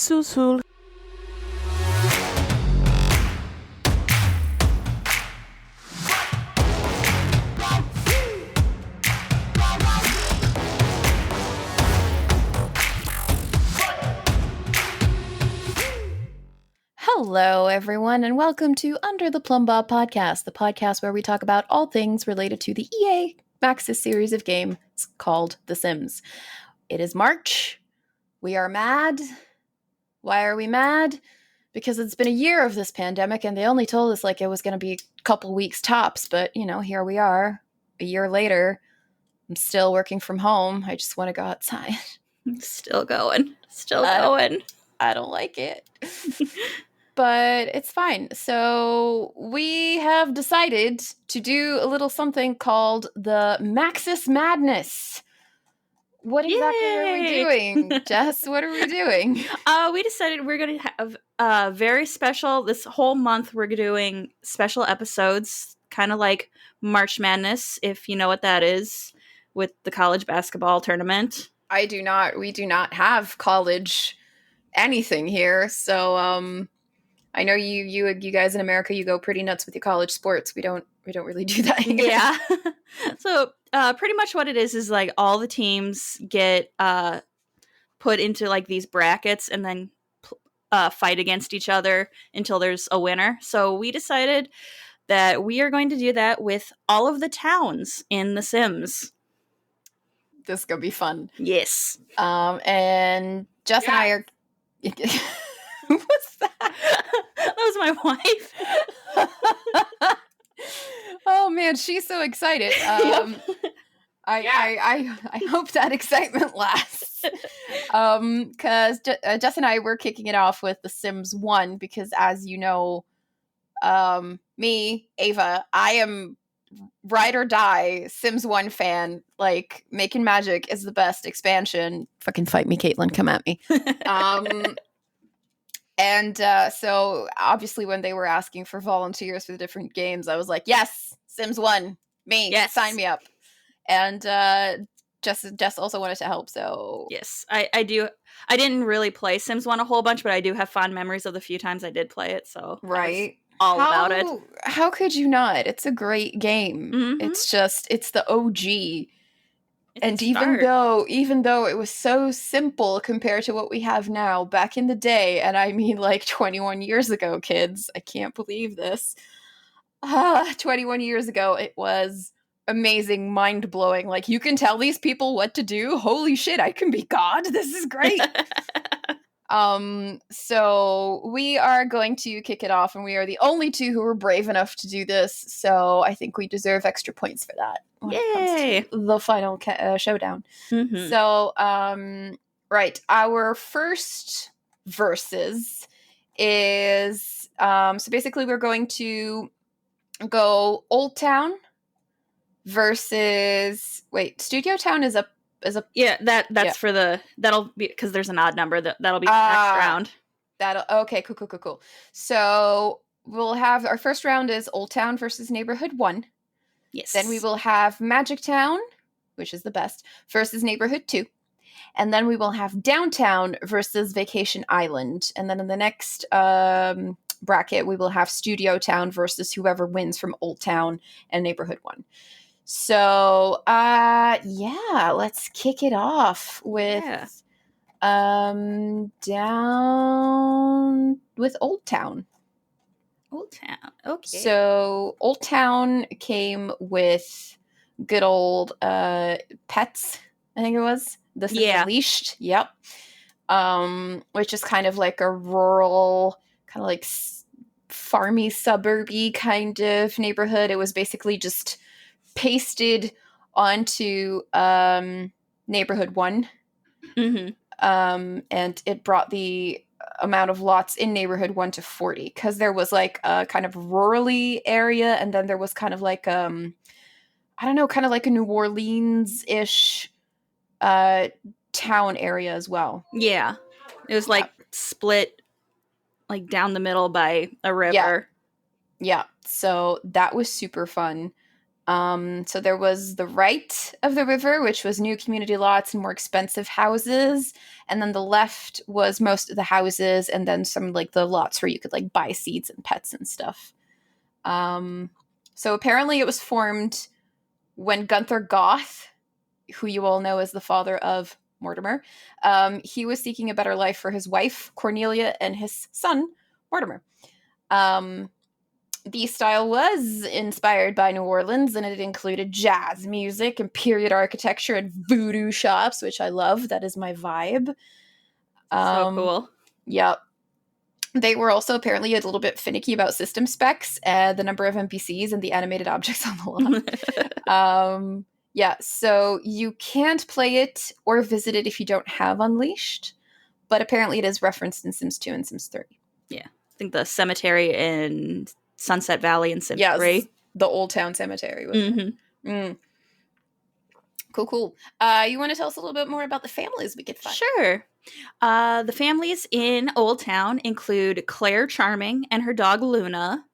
Susul. Hello, everyone, and welcome to Under the Plumb Bob Podcast, the podcast where we talk about all things related to the EA Maxis series of games called The Sims. It is March. We are mad. Why are we mad? Because it's been a year of this pandemic, and they only told us like it was going to be a couple weeks tops, but, you know, here we are, a year later. I'm still working from home. I just want to go outside. Still going. I don't like it. But it's fine. So we have decided to do a little something called the Maxis Madness. What exactly are we doing? Jess, what are we doing? We decided we're going to have very special, this whole month we're doing special episodes, kind of like March Madness, if you know what that is, with the college basketball tournament. I do not. We do not have college anything here. So, I know you guys in America, you go pretty nuts with your college sports. We don't really do that here. Yeah. So pretty much what it is like all the teams get put into like these brackets and then fight against each other until there's a winner. So we decided that we are going to do that with all of the towns in The Sims. This is gonna be fun. Yes. And Jess and I are. What's that? That was my wife. Oh man, she's so excited. I hope that excitement lasts. Because Jess and I were kicking it off with The Sims 1 because, as you know, me, Ava, I am ride or die Sims 1 fan. Like, Making Magic is the best expansion. Fucking fight me, Caitlin. Come at me. And so obviously when they were asking for volunteers for the different games, I was like, yes, Sims 1, me, yes. Sign me up. And Jess also wanted to help, so... Yes, I do. I didn't really play Sims 1 a whole bunch, but I do have fond memories of the few times I did play it, so... Right. About it. How could you not? It's a great game. Mm-hmm. It's the OG. And even though it was so simple compared to what we have now, back in the day, and I mean like 21 years ago, kids, I can't believe this. 21 years ago, it was amazing, mind-blowing. Like, you can tell these people what to do. Holy shit, I can be God. This is great. So we are going to kick it off, and we are the only two who were brave enough to do this. So I think we deserve extra points for that. Yay! The final showdown. Mm-hmm. So, right, our first versus is so basically we're going to go Old Town versus Studio Town is a that's for that'll be because there's an odd number that'll be the next round. Okay, cool. So we'll have our first round is Old Town versus Neighborhood 1. Yes. Then we will have Magic Town, which is the best, versus Neighborhood 2. And then we will have Downtown versus Vacation Island. And then in the next bracket, we will have Studio Town versus whoever wins from Old Town and Neighborhood 1. So, let's kick it off with down with Old Town. Old Town. Okay. So Old Town came with good old pets, I think it was. This is Unleashed. Yep. Which is kind of like a rural, kind of like farmy, suburby kind of neighborhood. It was basically just pasted onto Neighborhood 1. Mm-hmm. And it brought the amount of lots in Neighborhood 1 to 40, because there was like a kind of rurally area, and then there was kind of like I don't know, kind of like a New Orleans-ish town area as well. Yeah. It was like split like down the middle by a river. Yeah. So that was super fun. So there was the right of the river, which was new community lots and more expensive houses. And then the left was most of the houses and then some like the lots where you could like buy seeds and pets and stuff. So apparently it was formed when Gunther Goth, who you all know as the father of Mortimer, he was seeking a better life for his wife, Cornelia, and his son, Mortimer. The style was inspired by New Orleans, and it included jazz music and period architecture and voodoo shops, which I love. That is my vibe. So cool. Yep. They were also apparently a little bit finicky about system specs, the number of NPCs, and the animated objects on the lot. Yeah, so you can't play it or visit it if you don't have Unleashed, but apparently it is referenced in Sims 2 and Sims 3. Yeah, I think the cemetery in Sunset Valley in Sims 3. The Old Town Cemetery. Cool. You want to tell us a little bit more about the families we could find? Sure. The families in Old Town include Claire Charming and her dog Luna,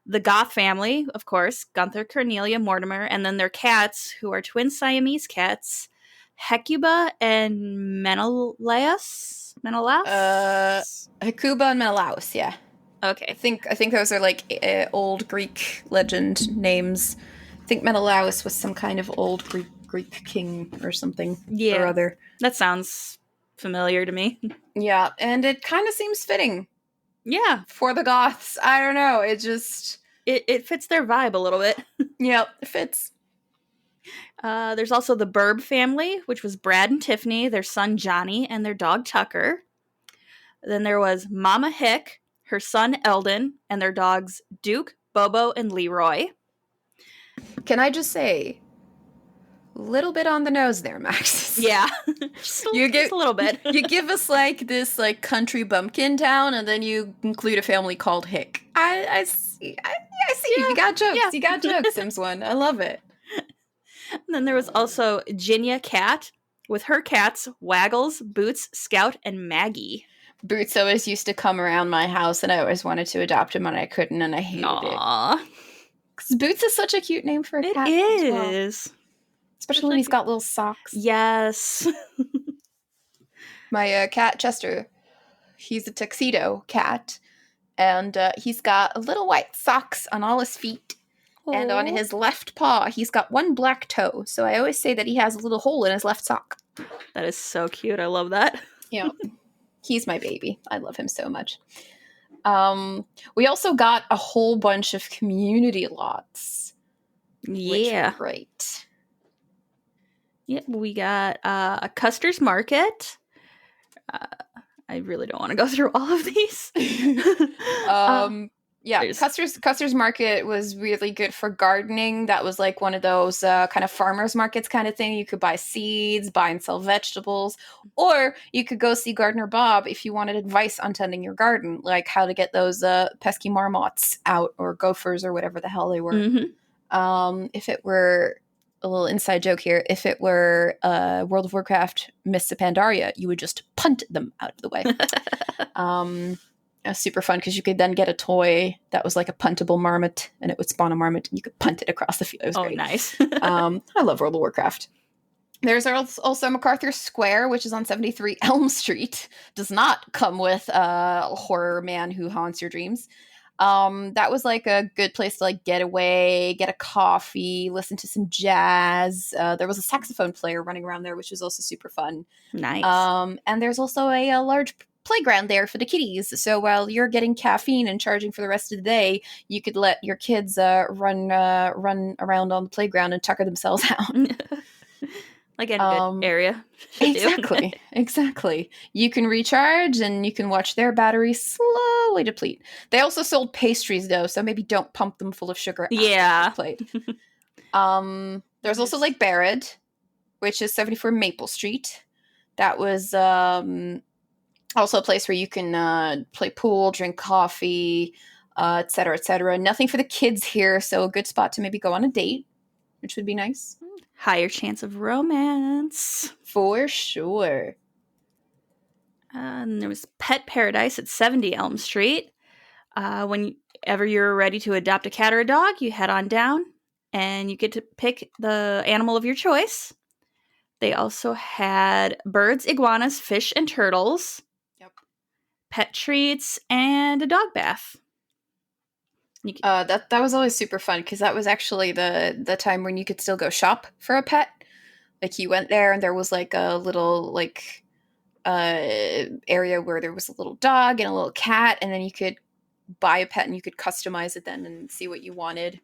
the Goth family, of course, Gunther, Cornelia, Mortimer, and then their cats, who are twin Siamese cats, Hecuba and Menelaus? Hecuba and Menelaus, yeah. Okay. I think those are like old Greek legend names. I think Menelaus was some kind of old Greek king or something or other. That sounds familiar to me. Yeah, and it kind of seems fitting. Yeah. For the Goths. I don't know. It just... It fits their vibe a little bit. Yep, it fits. There's also the Burb family, which was Brad and Tiffany, their son Johnny, and their dog Tucker. Then there was Mama Hick, her son Eldon, and their dogs Duke, Bobo, and Leroy. Can I just say... little bit on the nose there, Max. Yeah. just a little bit. You give us like this like country bumpkin town, and then you include a family called Hick. I see. I see. Yeah. You got jokes. Yeah. You got jokes, Sims 1. I love it. And then there was also Ginia Cat with her cats, Waggles, Boots, Scout, and Maggie. Boots always used to come around my house, and I always wanted to adopt him, and I couldn't, and I hated it. Because Boots is such a cute name for a cat. It is. Well. Especially when he's got little socks. Yes. My cat, Chester, he's a tuxedo cat. And he's got little white socks on all his feet. Aww. And on his left paw, he's got one black toe. So I always say that he has a little hole in his left sock. That is so cute. I love that. Yeah. He's my baby. I love him so much. We also got a whole bunch of community lots. Yeah. Which were great. Yep, we got a Custer's Market. I really don't want to go through all of these. Yeah, Custer's Market was really good for gardening. That was like one of those kind of farmers markets kind of thing. You could buy seeds, buy and sell vegetables, or you could go see Gardener Bob if you wanted advice on tending your garden, like how to get those pesky marmots out or gophers or whatever the hell they were. Mm-hmm. If it were... a little inside joke here. If it were World of Warcraft Mists of Pandaria, you would just punt them out of the way. It was super fun because you could then get a toy that was like a puntable marmot, and it would spawn a marmot, and you could punt it across the field. It was great. Nice. I love World of Warcraft. There's also MacArthur Square, which is on 73 Elm Street. Does not come with a horror man who haunts your dreams. That was like a good place to like get away, get a coffee, listen to some jazz. There was a saxophone player running around there, which was also super fun. Nice. And there's also a large playground there for the kiddies. So while you're getting caffeine and charging for the rest of the day, you could let your kids run around on the playground and tucker themselves out. Like in a good area. Exactly. You can recharge and you can watch their batteries slowly deplete. They also sold pastries though, so maybe don't pump them full of sugar. Yeah. Plate. There's also Lake Barrett, which is 74 Maple Street. That was also a place where you can play pool, drink coffee, etc., etc. Nothing for the kids here, so a good spot to maybe go on a date, which would be nice. Higher chance of romance. For sure. And there was Pet Paradise at 70 Elm Street. Whenever you're ready to adopt a cat or a dog, you head on down. and you get to pick the animal of your choice. They also had birds, iguanas, fish, and turtles. Yep. Pet treats, and a dog bath. That was always super fun because that was actually the time when you could still go shop for a pet. Like you went there and there was like a little like area where there was a little dog and a little cat, and then you could buy a pet and you could customize it then and see what you wanted.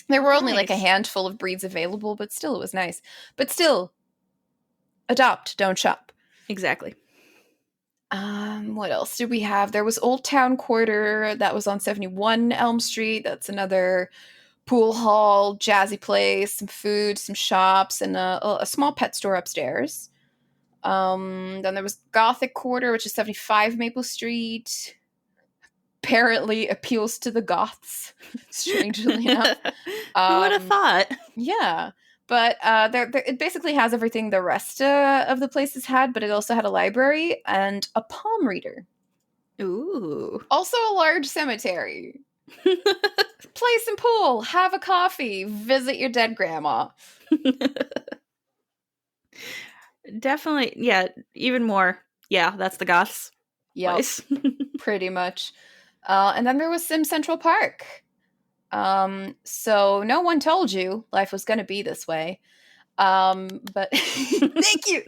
There were only like a handful of breeds available, but still it was nice. But still, adopt, don't shop. Exactly. What else did we have? There was Old Town Quarter that was on 71 Elm Street. That's another pool hall, jazzy place, some food, some shops, and a small pet store upstairs. Then there was Gothic Quarter, which is 75 Maple Street. Apparently appeals to the goths, strangely enough. Who would have thought? Yeah. But it basically has everything the rest of the places had, but it also had a library and a palm reader. Ooh. Also a large cemetery. Play some pool, have a coffee, visit your dead grandma. Definitely, yeah, even more. Yeah, that's the goths place. Pretty much. And then there was Sim Central Park. So no one told you life was going to be this way. But thank you.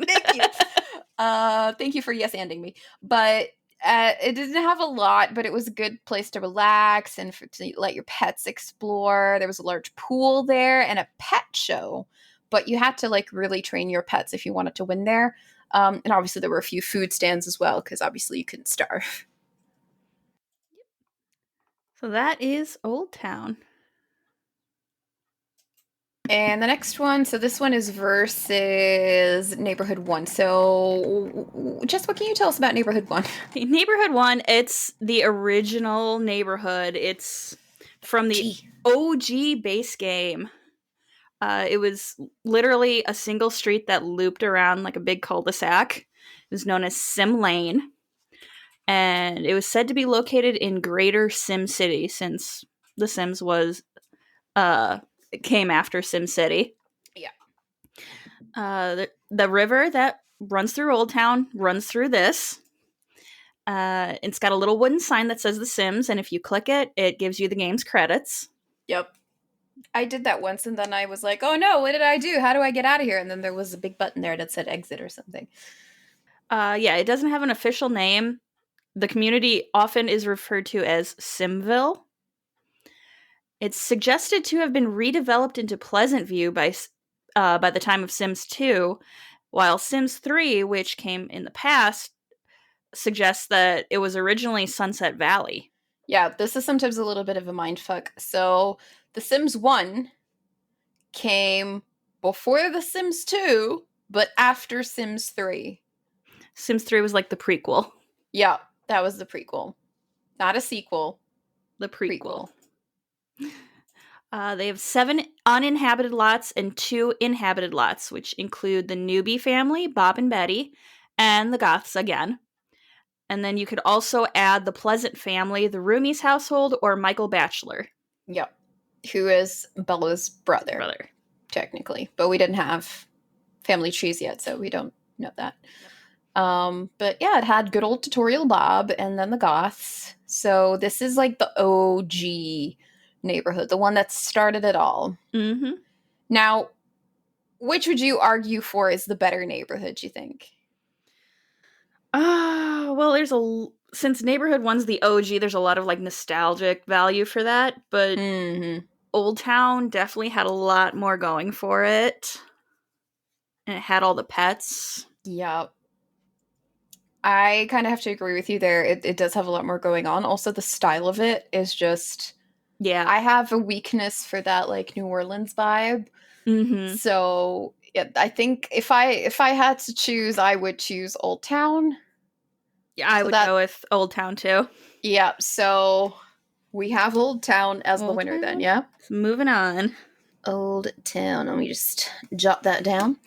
Thank you for yes-anding me. But it didn't have a lot, but it was a good place to relax and to let your pets explore. There was a large pool there and a pet show, but you had to like really train your pets if you wanted to win there. And obviously there were a few food stands as well, because obviously you couldn't starve. So that is Old Town. And the next one, so this one is versus Neighborhood 1. So, Jess, what can you tell us about Neighborhood 1? Neighborhood 1, it's the original neighborhood. It's from the OG base game. It was literally a single street that looped around like a big cul-de-sac. It was known as Sim Lane. And it was said to be located in Greater Sim City, since The Sims came after Sim City. Yeah. The river that runs through Old Town runs through this. It's got a little wooden sign that says The Sims, and if you click it, it gives you the game's credits. Yep. I did that once, and then I was like, oh no, what did I do? How do I get out of here? And then there was a big button there that said exit or something. Yeah, it doesn't have an official name. The community often is referred to as Simville. It's suggested to have been redeveloped into Pleasant View by the time of Sims 2, while Sims 3, which came in the past, suggests that it was originally Sunset Valley. Yeah, this is sometimes a little bit of a mindfuck. So, The Sims 1 came before The Sims 2, but after Sims 3. Sims 3 was like the prequel. Yeah, that was the prequel. Not a sequel. The prequel. They have 7 uninhabited lots and 2 inhabited lots, which include the Newbie family, Bob and Betty, and the Goths again. And then you could also add the Pleasant family, the Roomies household, or Michael Batchelor. Yep. Who is Bella's brother. Technically. But we didn't have family trees yet, so we don't know that. But yeah, it had good old Tutorial Bob and then the Goths. So this is like the OG neighborhood, the one that started it all. Mm-hmm. Now, which would you argue for is the better neighborhood, you think? Well, since Neighborhood 1's the OG, there's a lot of like nostalgic value for that, but Old Town definitely had a lot more going for it. And it had all the pets. Yeah. I kind of have to agree with you there. It does have a lot more going on. Also, the style of it is just... Yeah. I have a weakness for that, like, New Orleans vibe. Mm-hmm. So, yeah, I think if I had to choose, I would choose Old Town. Yeah, I would go with Old Town, too. Yeah, so we have Old Town as the winner then, yeah? Moving on. Old Town. Let me just jot that down.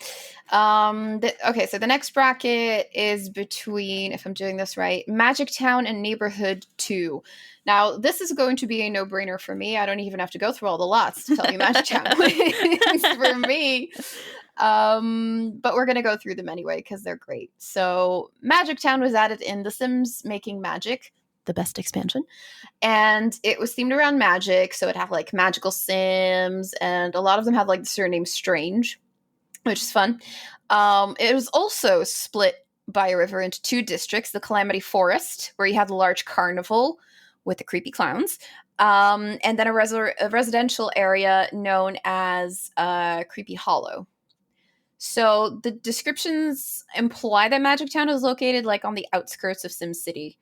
Okay, so the next bracket is between, if I'm doing this right, Magic Town and Neighborhood 2. Now, this is going to be a no-brainer for me. I don't even have to go through all the lots to tell you Magic Town wins for me. But we're going to go through them anyway because they're great. So Magic Town was added in The Sims Making Magic, the best expansion. And it was themed around magic. So it'd have like magical Sims, and a lot of them have like the surname Strange, which is fun. It was also split by a river into 2 districts, the Calamity Forest, where you have the large carnival with the creepy clowns, and then a residential area known as Creepy Hollow. So the descriptions imply that Magic Town is located like on the outskirts of SimCity,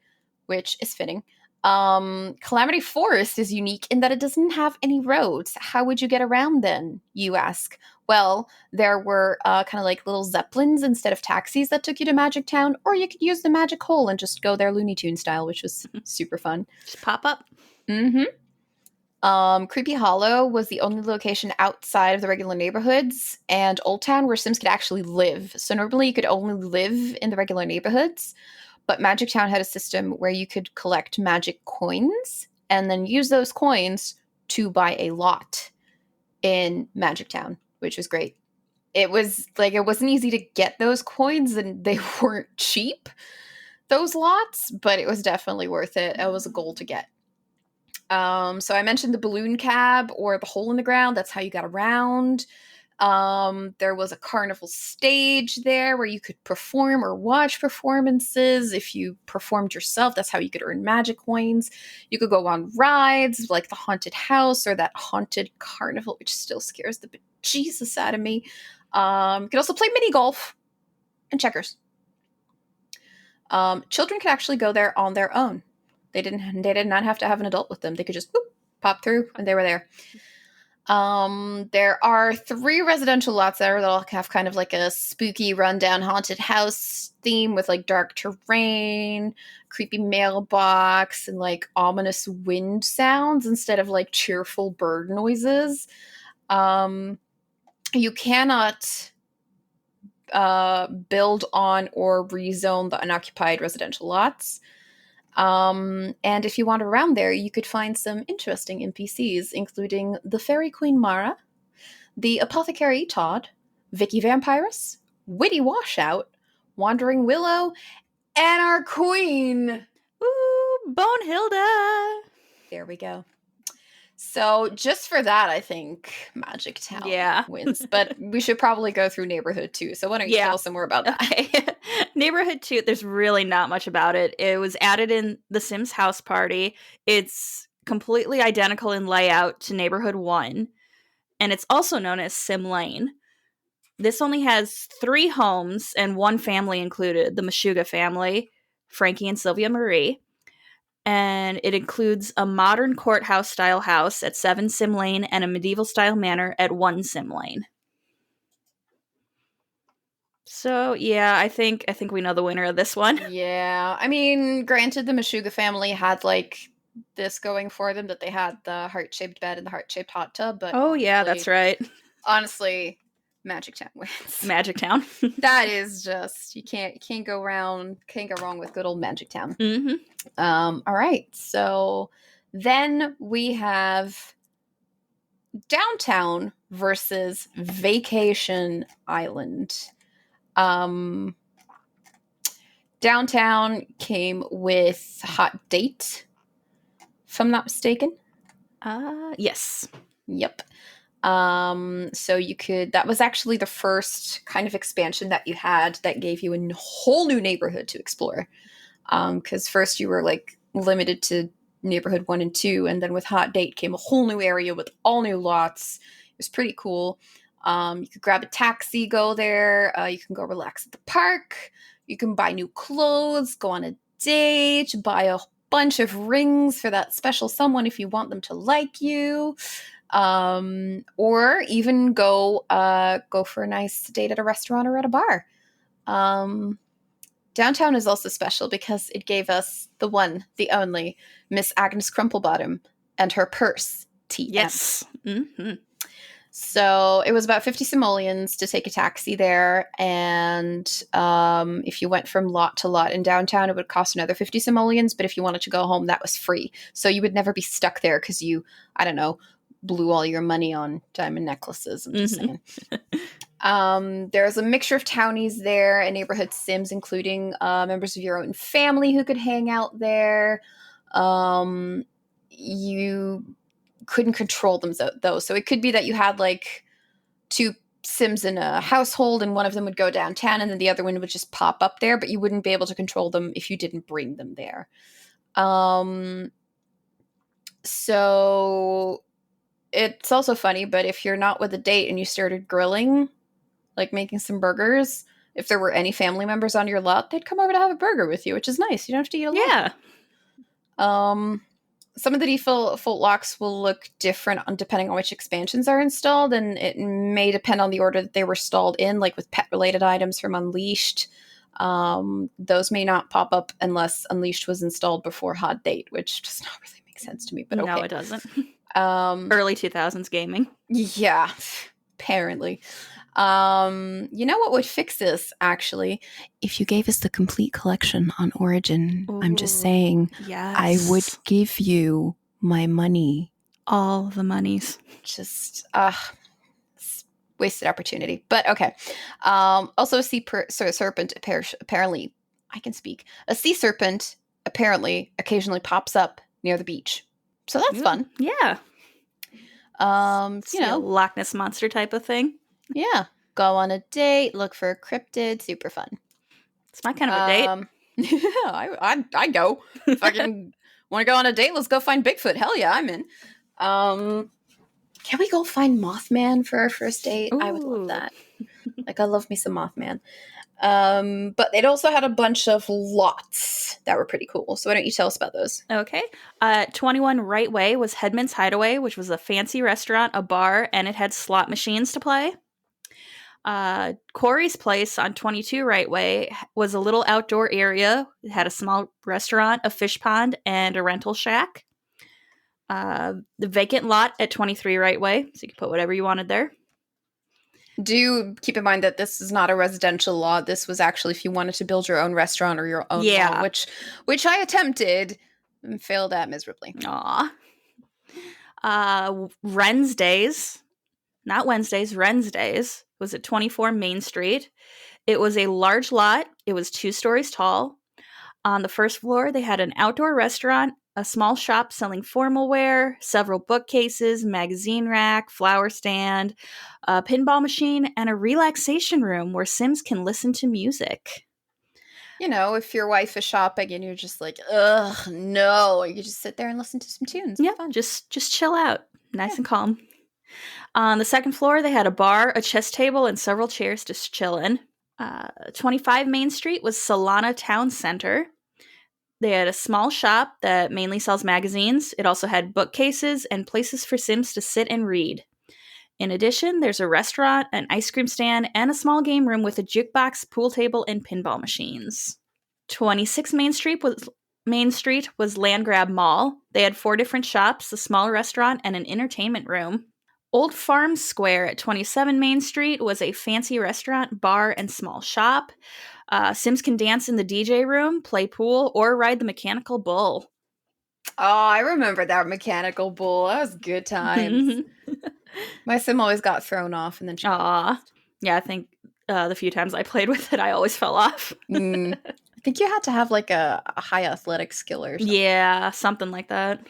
which is fitting. Calamity Forest is unique in that it doesn't have any roads. How would you get around then, you ask? Well, there were kind of like little zeppelins instead of taxis that took you to Magic Town, or you could use the magic hole and just go there Looney Tune style, which was super fun. Just pop up. Mm-hmm. Creepy Hollow was the only location outside of the regular neighborhoods and Old Town where Sims could actually live. So normally you could only live in the regular neighborhoods, but Magic Town had a system where you could collect magic coins and then use those coins to buy a lot in Magic Town, which was great. It was like, it wasn't easy to get those coins and they weren't cheap, those lots, but it was definitely worth it. It was a goal to get. So I mentioned the balloon cab or the hole in the ground. That's how you got around. There was a carnival stage there where you could perform or watch performances. If you performed yourself, that's how you could earn magic coins. You could go on rides like the haunted house or that haunted carnival, which still scares the bejesus out of me. You could also play mini golf and checkers. Children could actually go there on their own. They did not have to have an adult with them. They could just pop through and they were there. There are 3 residential lots there that'll have kind of like a spooky rundown haunted house theme with like dark terrain, creepy mailbox, and like ominous wind sounds instead of like cheerful bird noises. You cannot build on or rezone the unoccupied residential lots. And if you wander around there, you could find some interesting NPCs, including the Fairy Queen Mara, the Apothecary Todd, Vicky Vampirus, Witty Washout, Wandering Willow, and our queen! Ooh, Bonehilda! There we go. So just for that, I think Magic Town wins. But we should probably go through Neighborhood 2. So why don't you tell us some more about that? Okay. Neighborhood 2, there's really not much about it. It was added in The Sims House Party. It's completely identical in layout to Neighborhood 1. And it's also known as Sim Lane. This only has 3 homes and 1 family included, the Meshuggah family, Frankie and Sylvia Marie. And it includes a modern courthouse-style house at 7 Sim Lane and a medieval-style manor at 1 Sim Lane. So, yeah, I think we know the winner of this one. Yeah. I mean, granted, the Meshuggah family had, like, this going for them, that they had the heart-shaped bed and the heart-shaped hot tub, but honestly, yeah, that's right. Honestly, Magic Town wins. Magic Town. That is just, you can't go wrong with good old Magic Town. Mm-hmm. All right, so then we have Downtown versus Vacation Island. Downtown came with Hot Date, if I'm not mistaken. Yes. Yep. So you could, that was actually the first kind of expansion that you had that gave you a whole new neighborhood to explore. Because first you were like limited to neighborhood 1 and 2, and then with Hot Date came a whole new area with all new lots. It was pretty cool. You could grab a taxi, go there. You can go relax at the park. You can buy new clothes, go on a date, buy a bunch of rings for that special someone if you want them to like you. Or even go for a nice date at a restaurant or at a bar. Downtown is also special because it gave us the one, the only, Miss Agnes Crumplebottom and her purse, TM. Yes. Mm-hmm. So it was about 50 simoleons to take a taxi there. And if you went from lot to lot in downtown, it would cost another 50 simoleons. But if you wanted to go home, that was free. So you would never be stuck there because you, I don't know, blew all your money on diamond necklaces. I'm just saying. There's a mixture of townies there and neighborhood sims, including members of your own family who could hang out there. You couldn't control them though. So it could be that you had like two sims in a household and one of them would go downtown and then the other one would just pop up there, but you wouldn't be able to control them if you didn't bring them there. So it's also funny, but if you're not with a date and you started grilling, like making some burgers, if there were any family members on your lot, they'd come over to have a burger with you, which is nice. You don't have to eat alone. Yeah. Some of the default locks will look different depending on which expansions are installed, and it may depend on the order that they were installed in, like with pet-related items from Unleashed. Those may not pop up unless Unleashed was installed before Hot Date, which does not really make sense to me, but okay. No, it doesn't. Early 2000s gaming. Yeah, apparently. You know what would fix this, actually? If you gave us the complete collection on Origin. Ooh, I'm just saying, yes. I would give you my money. All the monies. Just, wasted opportunity. But okay. Also, a sea serpent, apparently, I can speak. A sea serpent, apparently, occasionally pops up near the beach. So that's fun. Yeah. You know, Loch Ness Monster type of thing. Yeah. Go on a date, look for a cryptid, super fun. It's my kind of a date. Yeah, I go. If I can want to go on a date, let's go find Bigfoot. Hell yeah, I'm in. Can we go find Mothman for our first date? Ooh. I would love that. Like, I love me some Mothman. But it also had a bunch of lots that were pretty cool. So why don't you tell us about those? Okay. 21 Right Way was Headman's Hideaway, which was a fancy restaurant, a bar, and it had slot machines to play. Corey's Place on 22 Right Way was a little outdoor area. It had a small restaurant, a fish pond, and a rental shack. The vacant lot at 23 Right Way, so you could put whatever you wanted there. Do keep in mind that this is not a residential lot. This was actually if you wanted to build your own restaurant or your own mall, which I attempted and failed at miserably. Aw. Wednesdays, not Wednesdays, Wednesdays was at 24 Main Street. It was a large lot. It was 2 stories tall. On the first floor, they had an outdoor restaurant, a small shop selling formal wear, several bookcases, magazine rack, flower stand, a pinball machine, and a relaxation room where Sims can listen to music. You know, if your wife is shopping and you're just like, ugh, no, you just sit there and listen to some tunes. Yeah, just chill out. Nice and calm. On the second floor, they had a bar, a chess table, and several chairs to chill in. 25 Main Street was Solana Town Center. They had a small shop that mainly sells magazines. It also had bookcases and places for Sims to sit and read. In addition, there's a restaurant, an ice cream stand, and a small game room with a jukebox, pool table, and pinball machines. 26 Main Street was Land Grab Mall. They had 4 different shops, a small restaurant, and an entertainment room. Old Farm Square at 27 Main Street was a fancy restaurant, bar, and small shop. Sims can dance in the DJ room, play pool, or ride the mechanical bull. Oh, I remember that mechanical bull. That was good times. My Sim always got thrown off, and then she. Aw. Yeah, I think the few times I played with it, I always fell off. I think you had to have like a high athletic skill or something. Yeah, something like that.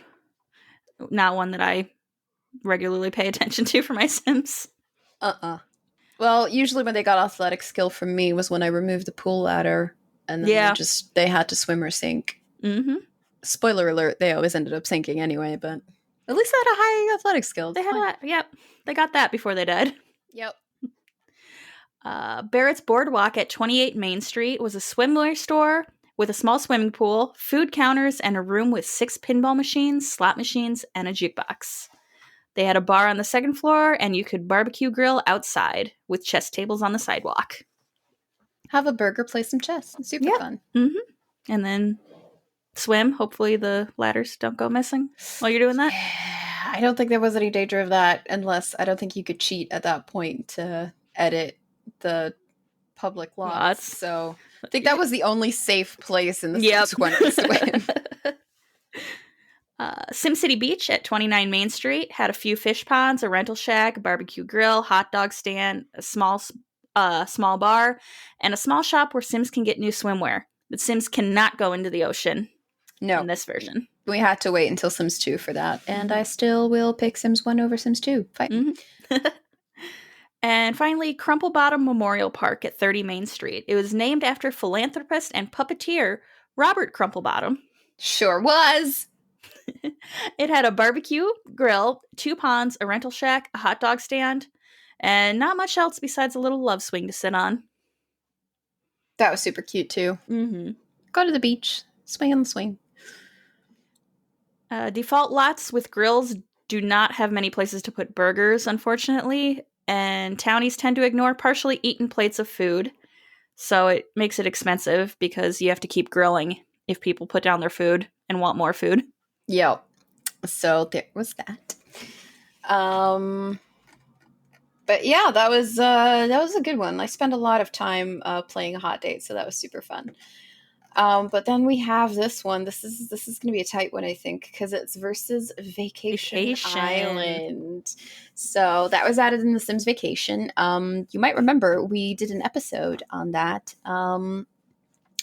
Not one that I regularly pay attention to for my Sims. Well, usually when they got athletic skill from me was when I removed the pool ladder, and then they had to swim or sink. Mm-hmm. Spoiler alert, they always ended up sinking anyway, but at least they had a high athletic skill. They got that before they died. Yep. Barrett's Boardwalk at 28 Main Street was a swimwear store with a small swimming pool, food counters, and a room with 6 pinball machines, slot machines, and a jukebox. They had a bar on the second floor, and you could barbecue grill outside with chess tables on the sidewalk. Have a burger, play some chess. It's super fun. Mm-hmm. And then swim. Hopefully the ladders don't go missing while you're doing that. Yeah, I don't think there was any danger of that, unless I don't think you could cheat at that point to edit the public lots. Lots. So I think that was the only safe place in the Yep. Sims 1 to swim. SimCity Beach at 29 Main Street had a few fish ponds, a rental shack, a barbecue grill, hot dog stand, a small bar, and a small shop where Sims can get new swimwear. But Sims cannot go into the ocean in this version. We had to wait until Sims 2 for that, and I still will pick Sims 1 over Sims 2. Fine. And finally, Crumple Bottom Memorial Park at 30 Main Street. It was named after philanthropist and puppeteer Robert Crumplebottom. Sure was. It had a barbecue grill, 2 ponds, a rental shack, a hot dog stand, and not much else besides a little love swing to sit on. That was super cute, too. Go to the beach. Swing on the swing. Default lots with grills do not have many places to put burgers, unfortunately, and townies tend to ignore partially eaten plates of food, so it makes it expensive because you have to keep grilling if people put down their food and want more food. Yep. So there was that. But yeah, that was a good one. I spent a lot of time playing Hot Date, so that was super fun. But then we have this one. This is going to be a tight one, I think, because it's versus Vacation Island. So that was added in The Sims Vacation. You might remember we did an episode on that.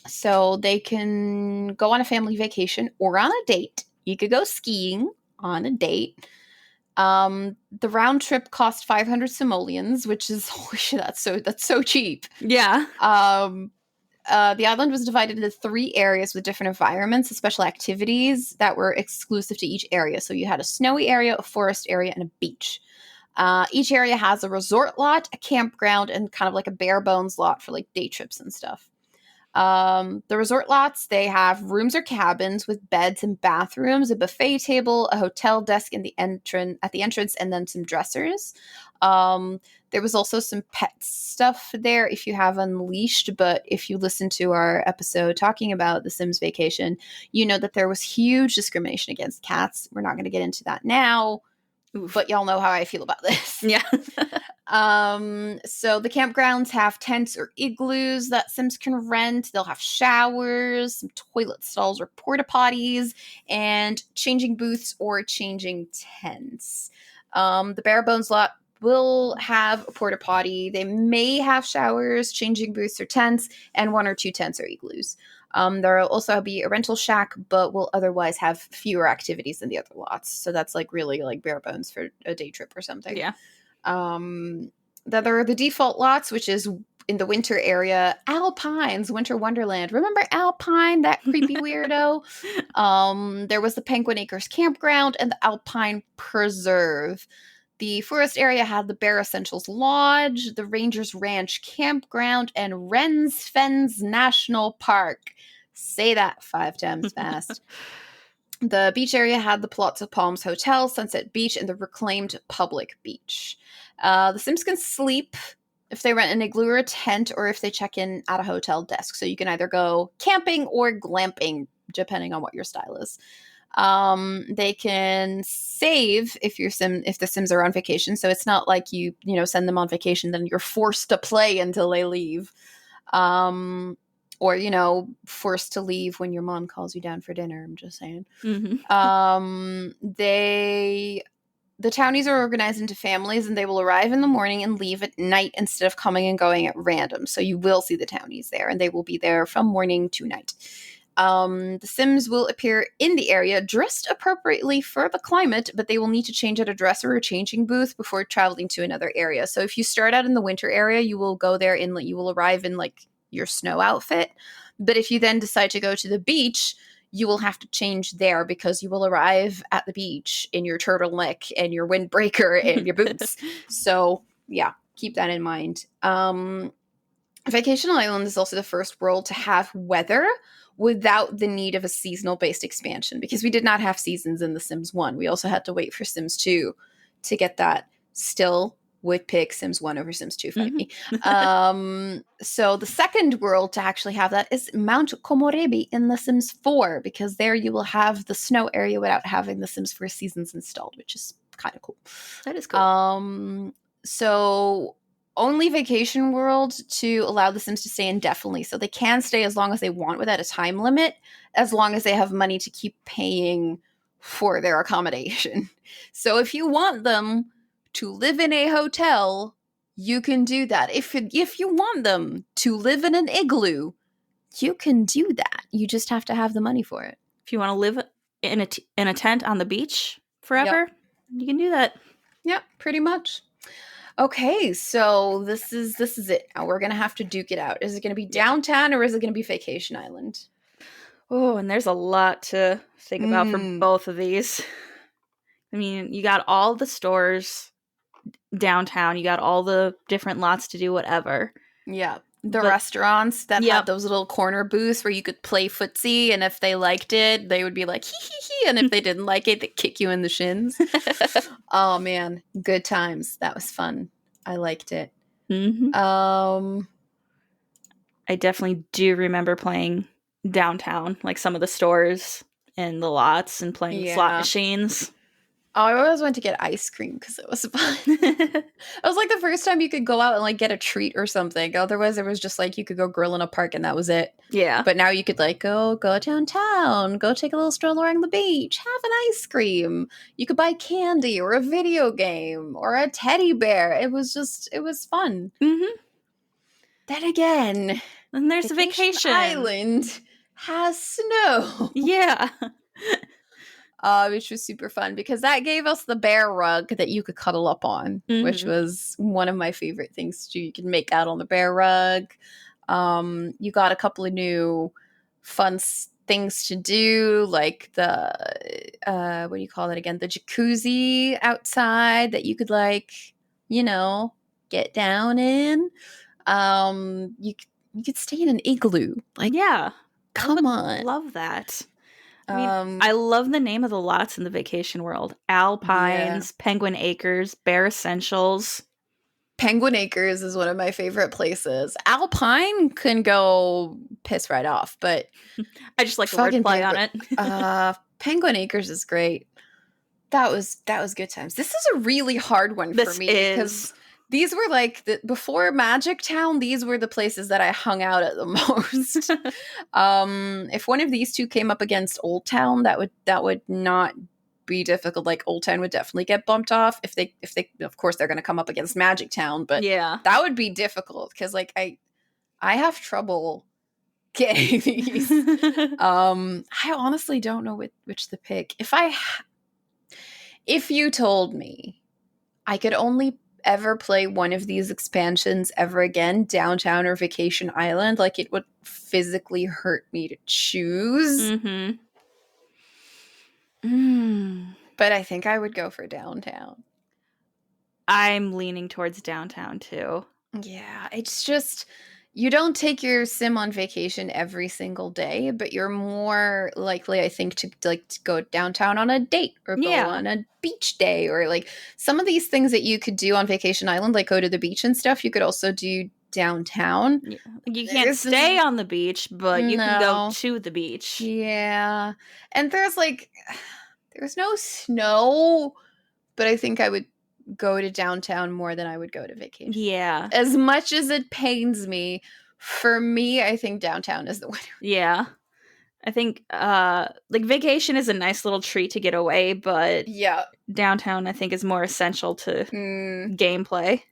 So they can go on a family vacation or on a date. You could go skiing on a date. The round trip cost 500 simoleons, which is holy shit, that's so cheap. Yeah. The island was divided into 3 areas with different environments and special activities that were exclusive to each area. So you had a snowy area, a forest area, and a beach. Each area has a resort lot, a campground, and kind of like a bare bones lot for like day trips and stuff. The resort lots, they have rooms or cabins with beds and bathrooms, a buffet table, a hotel desk at the entrance, and then some dressers. There was also some pet stuff there if you have Unleashed, but if you listen to our episode talking about The Sims Vacation, you know that there was huge discrimination against cats. We're not going to get into that now. Oof. But y'all know how I feel about this. Yeah. So the campgrounds have tents or igloos that Sims can rent. They'll have showers, some toilet stalls or porta potties, and changing booths or changing tents. The bare bones lot will have a porta potty. They may have showers, changing booths or tents, and 1 or 2 tents or igloos. There will also be a rental shack, but will otherwise have fewer activities than the other lots. So that's like really like bare bones for a day trip or something. Yeah. Then there are the default lots, which is in the winter area, Alpine's Winter Wonderland. Remember Alpine, that creepy weirdo? There was the Penguin Acres Campground and the Alpine Preserve. The forest area had the Bear Essentials Lodge, the Rangers Ranch Campground, and Wren's Fens National Park. Say that 5 times fast. The beach area had the Palazzo Palms Hotel, Sunset Beach, and the reclaimed public beach. The Sims can sleep if they rent an igloo or a tent, or if they check in at a hotel desk. So you can either go camping or glamping, depending on what your style is. They can save if the Sims are on vacation. So it's not like you send them on vacation, then you're forced to play until they leave. Or, forced to leave when your mom calls you down for dinner. I'm just saying. Mm-hmm. The townies are organized into families, and they will arrive in the morning and leave at night instead of coming and going at random. So you will see the townies there, and they will be there from morning to night. The Sims will appear in the area dressed appropriately for the climate, but they will need to change at a dresser or changing booth before traveling to another area. So if you start out in the winter area, you will go there you will arrive in like your snow outfit. But if you then decide to go to the beach, you will have to change there because you will arrive at the beach in your turtleneck and your windbreaker and your boots. So yeah, keep that in mind. Vacation Island is also the first world to have weather without the need of a seasonal-based expansion, because we did not have seasons in The Sims 1. We also had to wait for Sims 2 to get that. Still would pick Sims 1 over Sims 2, fight me. So the second world to actually have that is Mount Komorebi in The Sims 4, because there you will have the snow area without having the Sims 4 seasons installed, which is kind of cool. That is cool. So only Vacation World to allow the Sims to stay indefinitely. So they can stay as long as they want without a time limit, as long as they have money to keep paying for their accommodation. So if you want them to live in a hotel, you can do that. If you want them to live in an igloo, you can do that. You just have to have the money for it. If you want to live in a tent on the beach forever, you can do that. Yep, pretty much. Okay, so this is it. Now we're gonna have to duke it out. Is it gonna be downtown or is it gonna be Vacation Island? Oh, and there's a lot to think about for both of these. I mean, you got all the stores downtown. You got all the different lots to do whatever. Yeah. The restaurants that had those little corner booths where you could play footsie, and if they liked it, they would be like, hee hee hee, and if they didn't like it, they'd kick you in the shins. Oh, man. Good times. That was fun. I liked it. Mm-hmm. I definitely do remember playing downtown, like some of the stores and the lots and playing slot machines. Oh, I always went to get ice cream because it was fun. It was like the first time you could go out and like get a treat or something. Otherwise, it was just like you could go grill in a park and that was it. Yeah. But now you could like go downtown, go take a little stroll around the beach, have an ice cream. You could buy candy or a video game or a teddy bear. It was fun. Mm-hmm. Then again, and there's Vacation Island has snow. Yeah. Which was super fun because that gave us the bear rug that you could cuddle up on, which was one of my favorite things to do. You can make out on the bear rug. You got a couple of new fun things to do, like the what do you call it again? The jacuzzi outside that you could like, get down in. You could stay in an igloo. Like, yeah, come on, love that. I mean, I love the name of the lots in the Vacation World. Alpines, Penguin Acres, Bear Essentials. Penguin Acres is one of my favorite places. Alpine can go piss right off, but I just like the wordplay on it. Penguin Acres is great. That was good times. This is a really hard one for me because these were like before Magic Town. These were the places that I hung out at the most. If one of these two came up against Old Town, that would not be difficult. Like Old Town would definitely get bumped off. If they of course they're going to come up against Magic Town, but that would be difficult because like I have trouble getting these. I honestly don't know which to pick. If you told me I could only ever play one of these expansions ever again, Downtown or Vacation Island, like it would physically hurt me to choose. But I think I would go for Downtown. I'm leaning towards Downtown too. Yeah, it's just you don't take your sim on vacation every single day, but you're more likely, I think, to go downtown on a date or go on a beach day or like some of these things that you could do on Vacation Island, like go to the beach and stuff. You could also do downtown. Yeah. You can't stay on the beach, but you can go to the beach. Yeah, and there's no snow, but I think I would go to downtown more than I would go to vacation. Yeah. As much as it pains me, for me, I think downtown is the winner. Yeah. I think like vacation is a nice little treat to get away, but downtown I think is more essential to gameplay.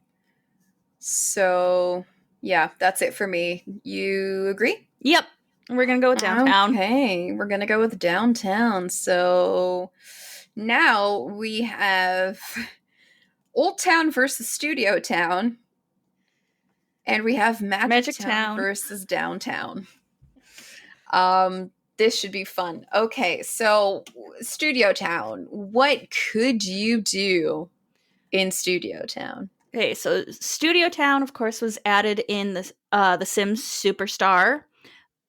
So, yeah, that's it for me. You agree? Yep. We're going to go with downtown. Okay, we're going to go with downtown. So, now we have Old Town versus Studio Town. And we have Magic Town versus Downtown. This should be fun. Okay, so Studio Town. What could you do in Studio Town? Okay, so Studio Town, of course, was added in the Sims Superstar.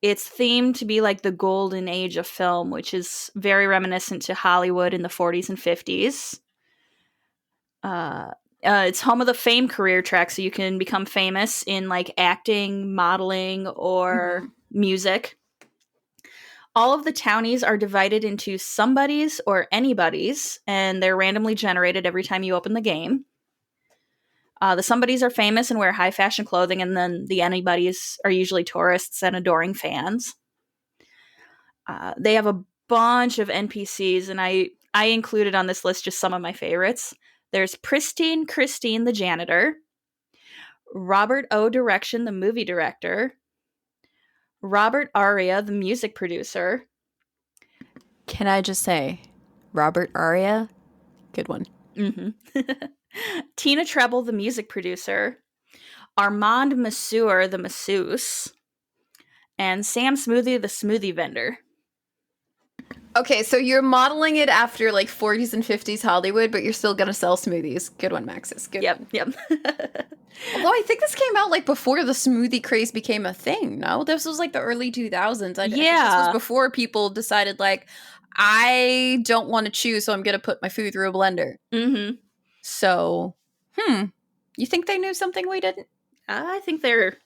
It's themed to be like the golden age of film, which is very reminiscent to Hollywood in the 40s and 50s. It's home of the Fame career track, so you can become famous in like acting, modeling, or music. All of the townies are divided into somebodies or anybody's, and they're randomly generated every time you open the game. The somebodies are famous and wear high fashion clothing, and then the anybody's are usually tourists and adoring fans. They have a bunch of NPCs, and I included on this list just some of my favorites. There's Pristine Christine, the janitor. Robert O. Direction, the movie director. Robert Aria, the music producer. Can I just say, Robert Aria, good one. Mm-hmm. Tina Treble, the music producer. Armand Masseur, the masseuse. And Sam Smoothie, the smoothie vendor. Okay, so you're modeling it after like 40s and 50s Hollywood, but you're still gonna sell smoothies. Good one, Maxis. Good one. Yep. Although I think this came out like before the smoothie craze became a thing, no? This was like the early 2000s. I think this was before people decided like, I don't want to choose, so I'm gonna put my food through a blender. Mm-hmm. So, you think they knew something we didn't? I think they're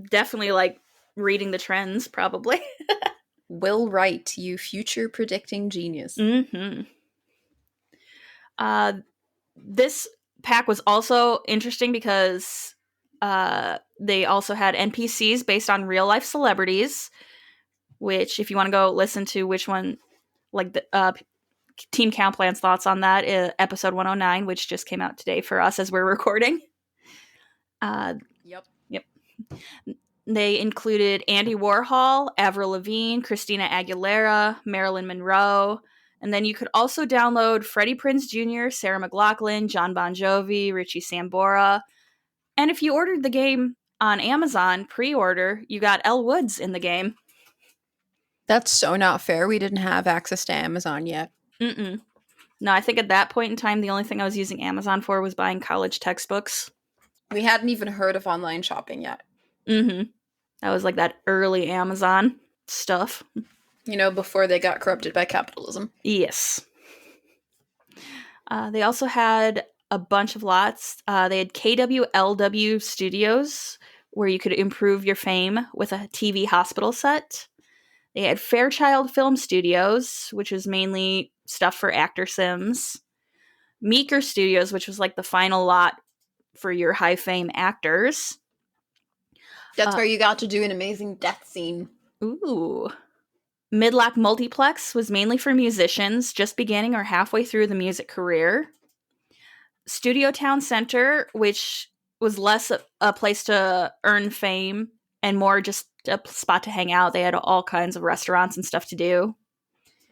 definitely like reading the trends, probably. Will Wright, you future predicting genius. Mm-hmm. This pack was also interesting because they also had NPCs based on real life celebrities, which if you want to go listen to which one, like the Team Countplan's thoughts on that, episode 109, which just came out today for us as we're recording. Yep. They included Andy Warhol, Avril Lavigne, Christina Aguilera, Marilyn Monroe, and then you could also download Freddie Prinze Jr., Sarah McLachlan, John Bon Jovi, Richie Sambora, and if you ordered the game on Amazon pre-order, you got Elle Woods in the game. That's so not fair. We didn't have access to Amazon yet. Mm-mm. No, I think at that point in time, the only thing I was using Amazon for was buying college textbooks. We hadn't even heard of online shopping yet. Mm-hmm. That was like that early Amazon stuff. You know, before they got corrupted by capitalism. Yes. They also had a bunch of lots. They had KWLW Studios, where you could improve your fame with a TV hospital set. They had Fairchild Film Studios, which was mainly stuff for actor sims. Meeker Studios, which was like the final lot for your high fame actors. That's where you got to do an amazing death scene. Ooh. Midlock Multiplex was mainly for musicians just beginning or halfway through the music career. Studio Town Center, which was less a place to earn fame and more just a spot to hang out. They had all kinds of restaurants and stuff to do.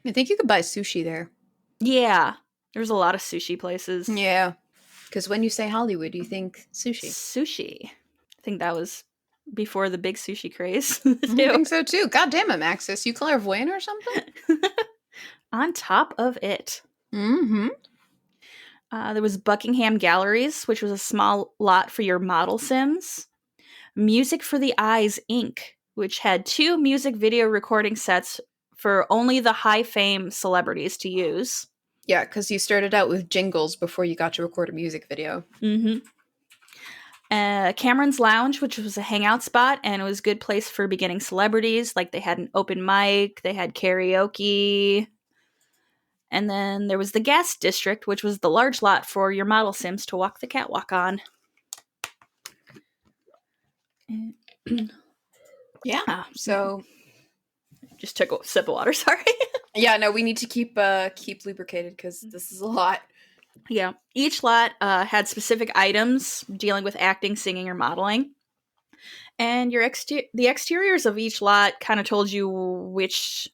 I think you could buy sushi there. Yeah. There's a lot of sushi places. Yeah. Because when you say Hollywood, you think sushi. Sushi. I think that was before the big sushi craze. I think so too. God damn it, Maxis. You clairvoyant or something? On top of it. Mm-hmm. There was Buckingham Galleries, which was a small lot for your model sims. Music for the Eyes, Inc., which had 2 music video recording sets for only the high fame celebrities to use. Yeah, because you started out with jingles before you got to record a music video. Mm-hmm. Cameron's Lounge, which was a hangout spot, and it was a good place for beginning celebrities. Like, they had an open mic, they had karaoke. And then there was the Gas District, which was the large lot for your model sims to walk the catwalk on. Yeah, so... Just took a sip of water, sorry. Yeah, no, we need to keep lubricated because this is a lot. Yeah. Each lot had specific items dealing with acting, singing, or modeling. And the exteriors of each lot kind of told you which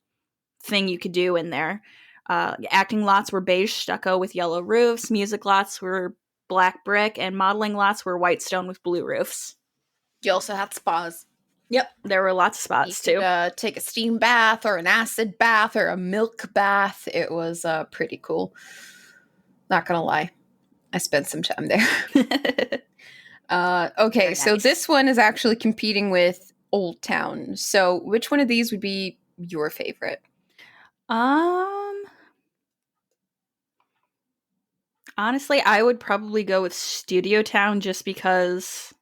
thing you could do in there. Acting lots were beige stucco with yellow roofs. Music lots were black brick. And modeling lots were white stone with blue roofs. You also had spas. Yep. There were lots of spots, too. Take a steam bath or an acid bath or a milk bath. It was pretty cool. Not gonna lie. I spent some time there. Okay, Very so nice. this one is actually competing with Old Town. So which one of these would be your favorite? Honestly, I would probably go with Studio Town just because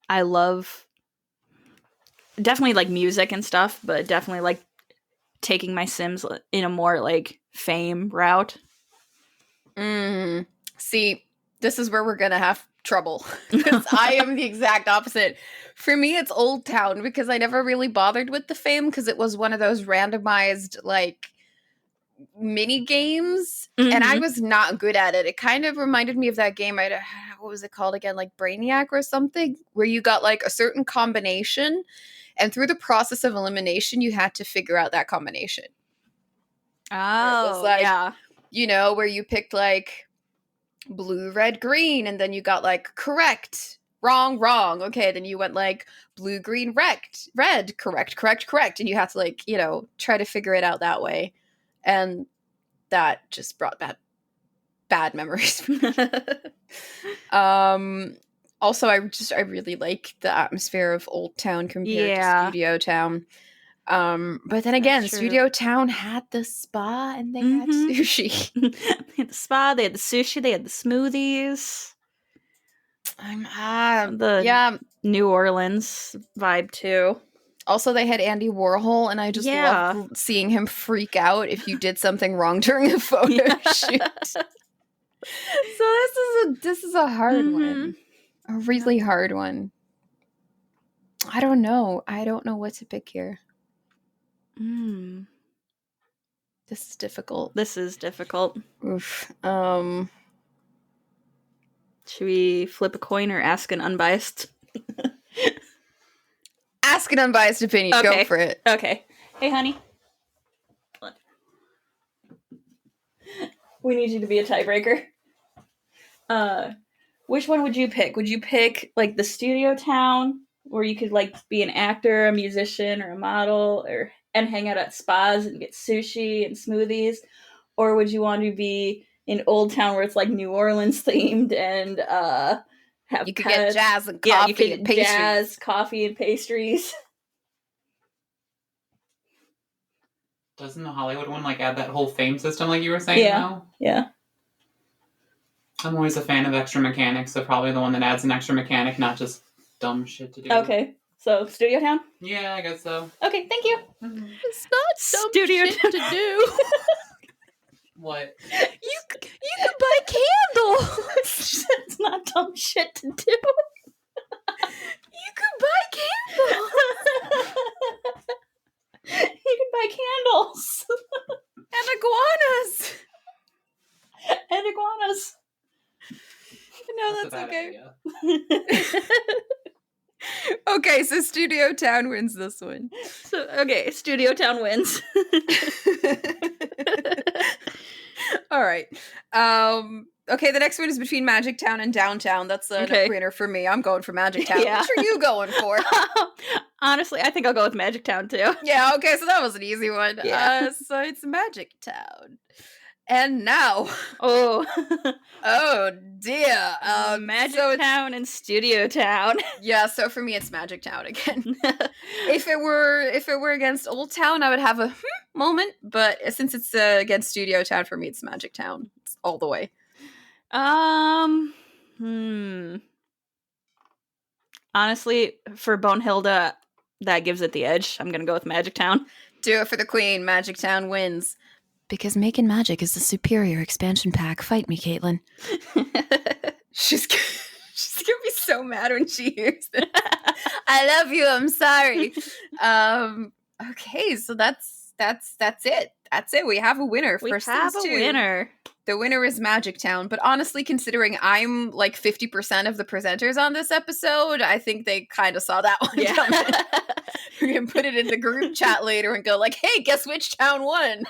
I love definitely like music and stuff, but definitely like taking my Sims in a more like fame route. See, this is where we're gonna have trouble because I am the exact opposite. For me, it's Old Town because I never really bothered with the fame because it was one of those randomized like mini games, and I was not good at it. It kind of reminded me of that game. What was it called again? Like Brainiac or something, where you got like a certain combination, and through the process of elimination, you had to figure out that combination. Oh, it was like, yeah. You know, where you picked like blue, red, green, and then you got like correct, wrong, wrong. Okay, then you went like blue, green, red, correct, and you had to like, you know, try to figure it out that way. And that just brought bad memories. Also, I really like the atmosphere of Old Town compared to Studio Town. But then again, Studio Town had the spa and they had sushi. They had the spa, they had the sushi, they had the smoothies. The New Orleans vibe too. Also, they had Andy Warhol, and I just loved seeing him freak out if you did something wrong during a photo shoot. So this is a hard one. A really hard one. I don't know. I don't know what to pick here. This is difficult. Oof. Should we flip a coin or ask an unbiased? Ask an unbiased opinion. Okay. Go for it. Okay. Hey, honey. We need you to be a tiebreaker. Which one would you pick? Would you pick like the Studio Town, where you could like be an actor, a musician, or a model, and hang out at spas and get sushi and smoothies, or would you want to be in Old Town where it's like New Orleans themed and have you could get jazz and coffee and pastries. Jazz, coffee, and pastries. Doesn't the Hollywood one like add that whole fame system like you were saying? Yeah. Yeah. I'm always a fan of extra mechanics, so probably the one that adds an extra mechanic, not just dumb shit to do. Okay. So, Studio Town? Yeah, I guess so. Okay, thank you. It's not dumb shit to do. What? You could buy candles. It's not dumb shit to do. You could buy candles. You can buy candles. And iguanas. And iguanas. No, that's okay. Okay, so Studio Town wins this one. Studio Town wins. All right. Okay, the next one is between Magic Town and Downtown. That's a no-brainer for me. I'm going for Magic Town. Yeah. Which are you going for? Honestly, I think I'll go with Magic Town too. Yeah, okay, so that was an easy one. Yeah. So it's Magic Town. And now, oh dear, Magic Town and Studio Town. Yeah, so for me, it's Magic Town again. If it were against Old Town, I would have a moment, but since it's against Studio Town, for me, it's Magic Town. It's all the way. Honestly, for Bonehilda, that gives it the edge. I'm gonna go with Magic Town. Do it for the queen. Magic Town wins. Because Making Magic is the superior expansion pack. Fight me, Caitlin. She's gonna be so mad when she hears this. I love you. I'm sorry. Okay, so that's it. That's it. We have a winner. We have a winner. The winner is Magic Town. But honestly, considering I'm like 50% of the presenters on this episode, I think they kind of saw that one coming. We're gonna put it in the group chat later and go like, "Hey, guess which town won?"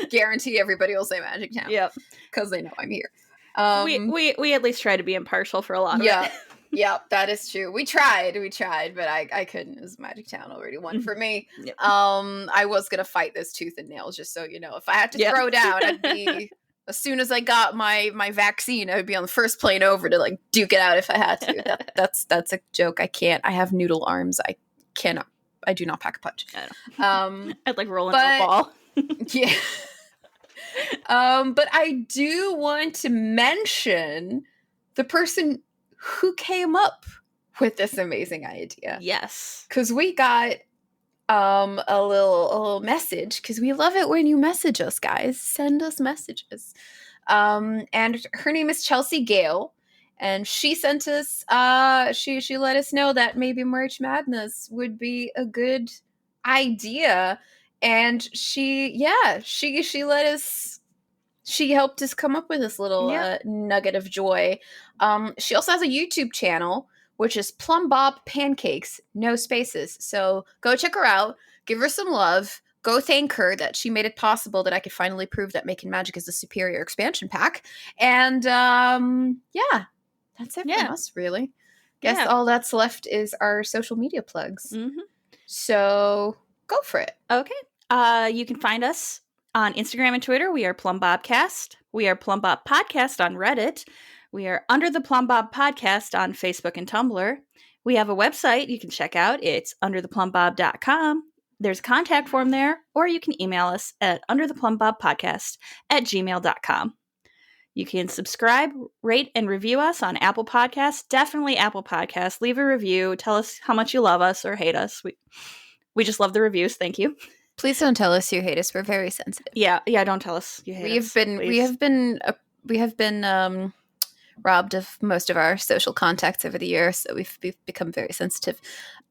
Guarantee everybody will say Magic Town. Yep, because they know I'm here. We at least try to be impartial for a lot of it. Yeah, that is true. We tried, but I couldn't. It was Magic Town already won for me. Yep. I was gonna fight this tooth and nail, just so you know. If I had to throw down, I'd be as soon as I got my vaccine, I would be on the first plane over to like duke it out if I had to. That's a joke. I can't. I have noodle arms. I cannot. I do not pack a punch. I'd like roll into a ball. Yeah. But I do want to mention the person who came up with this amazing idea. Yes. Because we got a little message, because we love it when you message us, guys. Send us messages. And her name is Chelsea Gale, and she sent us she let us know that maybe March Madness would be a good idea, and she let us, she helped us come up with this little Yep. nugget of joy. She also has a YouTube channel, which is Plum Bob Pancakes, no spaces. So go check her out, give her some love, go thank her that she made it possible that I could finally prove that Making Magic is the superior expansion pack. And yeah, that's it Yeah. from us, really. Guess Yeah. all that's left is our social media plugs. Mm-hmm. So go for it. Okay. You can find us on Instagram and Twitter. We are Plum Bobcast. We are Plum Bob Podcast on Reddit. We are Under the Plum Bob Podcast on Facebook and Tumblr. We have a website you can check out. It's undertheplumbob.com. There's a contact form there, or you can email us at undertheplumbobpodcast@gmail.com. You can subscribe, rate, and review us on Apple Podcasts. Definitely Apple Podcasts. Leave a review. Tell us how much you love us or hate us. We just love the reviews. Thank you. Please don't tell us you hate us. We're very sensitive. Yeah. Don't tell us you hate us. We have been robbed of most of our social contacts over the years, so we've become very sensitive.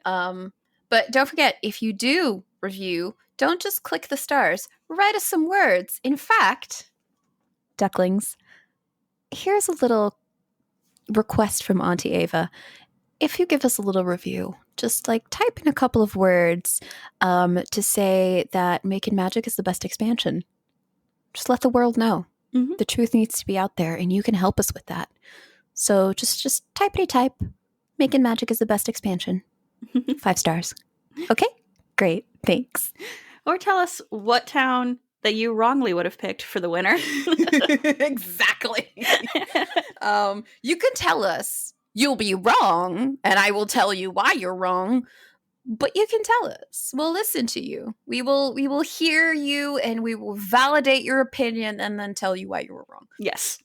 But don't forget, if you do review, don't just click the stars. Write us some words. In fact, ducklings, here's a little request from Auntie Ava. If you give us a little review, just like type in a couple of words to say that Making Magic is the best expansion. Just let the world know. Mm-hmm. The truth needs to be out there, and you can help us with that. So just type. Making Magic is the best expansion. 5 stars. Okay? Great. Thanks. Or tell us what town that you wrongly would have picked for the winner. Exactly. You can tell us you'll be wrong, and I will tell you why you're wrong. But you can tell us. We'll listen to you. We will hear you, and we will validate your opinion and then tell you why you were wrong. Yes.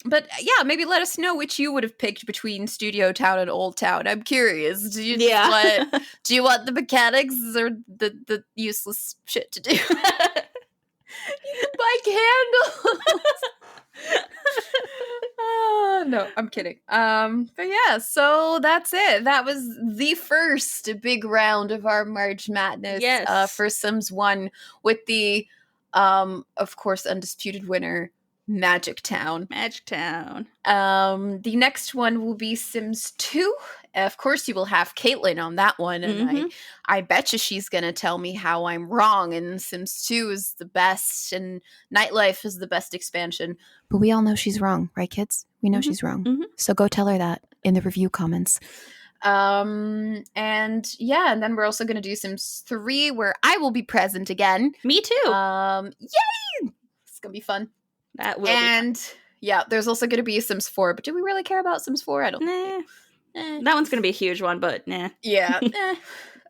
But yeah, maybe let us know which you would have picked between Studio Town and Old Town. I'm curious. Do you want the mechanics or the useless shit to do? You can buy candles. No, I'm kidding. But yeah, so that's it. That was the first big round of our March Madness. Yes. For Sims 1 with the, of course, undisputed winner, Magic Town. Magic Town. The next one will be Sims 2. Of course, you will have Caitlin on that one, and I bet you she's gonna tell me how I'm wrong. And Sims 2 is the best, and Nightlife is the best expansion. But we all know she's wrong, right, kids? We know she's wrong. So go tell her that in the review comments. And then we're also gonna do Sims 3, where I will be present again. Me too. Yay! It's gonna be fun. That will be fun. Yeah, there's also going to be Sims 4, but do we really care about Sims 4? I don't think. That one's going to be a huge one, but nah. Yeah.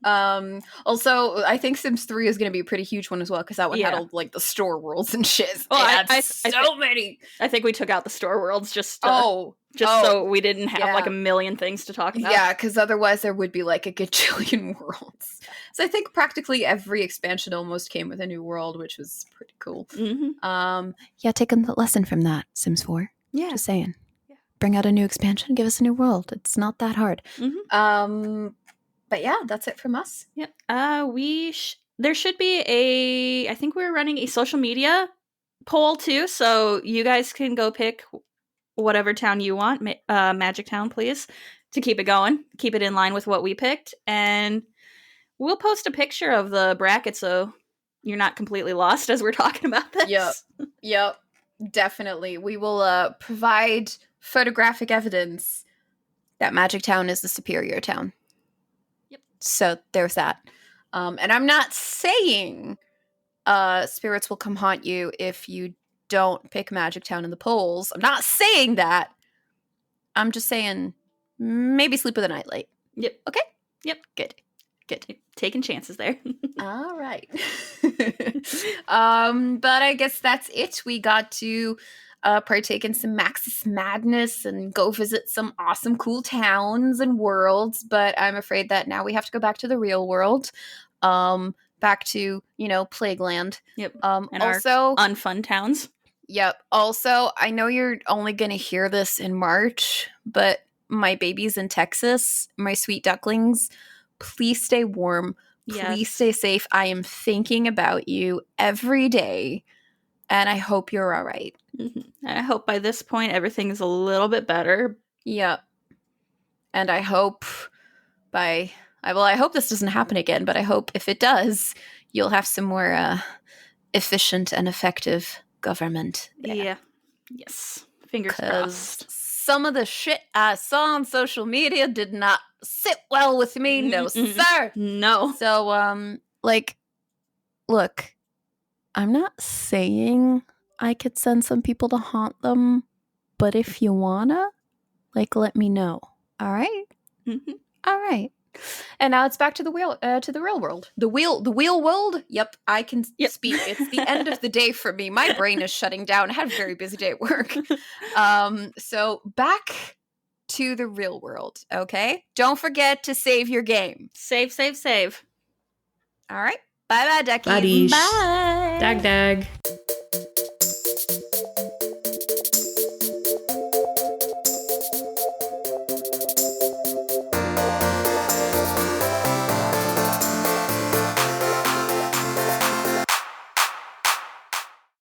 Also, I think Sims 3 is going to be a pretty huge one as well, because that one had all, like, the store worlds and shit. Oh, so many. I think we took out the store worlds just so so we didn't have like a million things to talk about. Yeah, because otherwise there would be like a gajillion worlds. So I think practically every expansion almost came with a new world, which was pretty cool. Yeah, take a lesson from that, Sims 4. Yeah. Just saying. Yeah. Bring out a new expansion, give us a new world. It's not that hard. But yeah, that's it from us. Yep. There should be I think we're running a social media poll too, so you guys can go pick whatever town you want, Magic Town, please, to keep it going, keep it in line with what we picked, and we'll post a picture of the bracket so you're not completely lost as we're talking about this. Yep, definitely. We will provide photographic evidence that Magic Town is the superior town. Yep. So there's that. And I'm not saying spirits will come haunt you if you don't pick Magic Town in the polls. I'm not saying that. I'm just saying maybe sleep with a nightlight. Yep. Okay? Yep. Good. Taking chances there. All right. But I guess that's it. We got to partake in some Maxis Madness and go visit some awesome, cool towns and worlds. But I'm afraid that now we have to go back to the real world. Back to, Plagueland. Yep. And also, our unfun towns. Yep. Also, I know you're only going to hear this in March, but my babies in Texas, my sweet ducklings, please stay warm. Please stay safe. I am thinking about you every day, and I hope you're all right. Mm-hmm. I hope by this point everything is a little bit better. Yep. And I hope I hope this doesn't happen again, but I hope if it does, you'll have some more efficient and effective government. Yeah. Yes. Fingers crossed. Some of the shit I saw on social media did not sit well with me. No, sir. No. So, look, I'm not saying I could send some people to haunt them, but if you wanna, let me know. All right? Mm-hmm. All right. And now it's back to the real world. The wheel world. Yep, I can speak. It's the end of the day for me. My brain is shutting down. I had a very busy day at work. So back to the real world. Okay, don't forget to save your game. Save. All right. Bye, duckies. Buddies. Bye. Dag.